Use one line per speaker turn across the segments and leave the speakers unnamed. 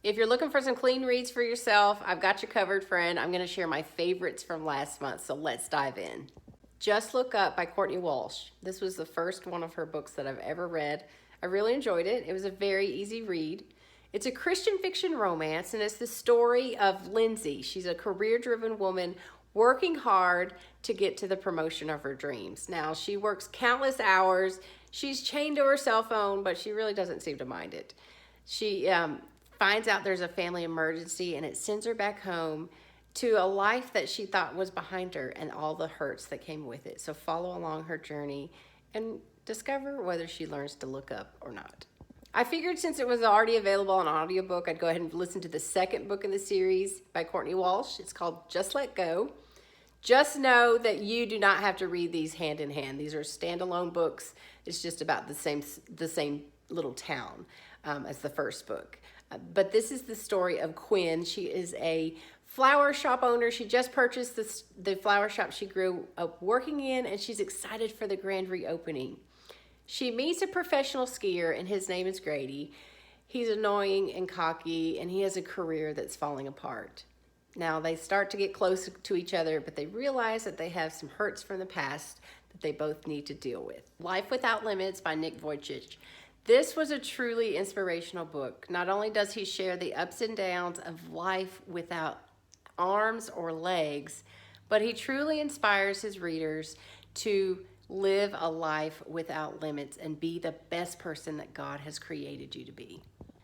If you're looking for some clean reads for yourself, I've got you covered, friend. I'm going to share my favorites from last month, so let's dive in. Just Look Up by Courtney Walsh. This was the first one of her books that I've ever read. I really enjoyed it. It was a very easy read. It's a Christian fiction romance, and it's the story of Lindsay. She's a career-driven woman working hard to get to the promotion of her dreams. Now, she works countless hours. She's chained to her cell phone, but she really doesn't seem to mind it. She finds out there's a family emergency, and it sends her back home to a life that she thought was behind her and all the hurts that came with it. So follow along her journey and discover whether she learns to look up or not. I figured since it was already available on audiobook, I'd go ahead and listen to the second book in the series by Courtney Walsh. It's called Just Let Go. Just know that you do not have to read these hand in hand. These are standalone books. It's just about the same little town as the first book. But this is the story of Quinn. She is a flower shop owner. She just purchased the flower shop she grew up working in, and she's excited for the grand reopening. She meets a professional skier, and his name is Grady. He's annoying and cocky, and he has a career that's falling apart. Now, they start to get close to each other, but they realize that they have some hurts from the past that they both need to deal with. Life Without Limits by Nick Vujicic. This was a truly inspirational book. Not only does he share the ups and downs of life without arms or legs, but he truly inspires his readers to live a life without limits and be the best person that God has created you to be.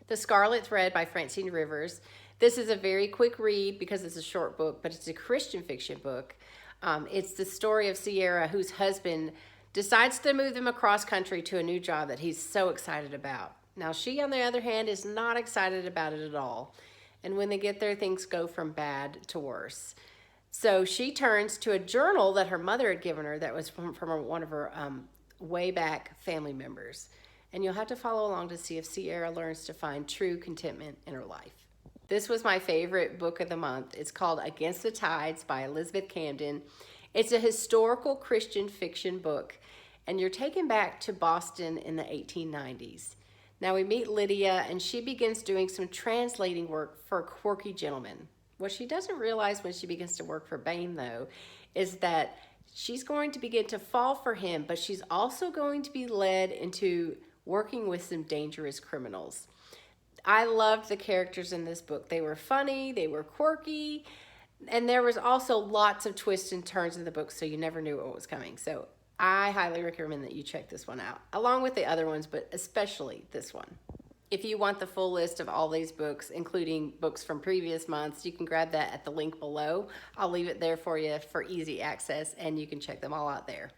The Scarlet Thread by Francine Rivers. This is a very quick read because it's a short book, but it's a Christian fiction book. It's the story of Sierra, whose husband decides to move them across country to a new job that he's so excited about. Now, she, on the other hand, is not excited about it at all. And when they get there, things go from bad to worse. So she turns to a journal that her mother had given her that was from one of her way back family members. And you'll have to follow along to see if Sierra learns to find true contentment in her life. This was my favorite book of the month. It's called Against the Tides by Elizabeth Camden. It's a historical Christian fiction book, and you're taken back to Boston in the 1890s. Now we meet Lydia, and she begins doing some translating work for a quirky gentleman. What she doesn't realize when she begins to work for Bain, though, is that she's going to begin to fall for him, but she's also going to be led into working with some dangerous criminals. I loved the characters in this book. They were funny, they were quirky, and there was also lots of twists and turns in the book, so you never knew what was coming. So I highly recommend that you check this one out, along with the other ones, but especially this one. If you want the full list of all these books, including books from previous months, you can grab that at the link below. I'll leave it there for you for easy access, and you can check them all out there.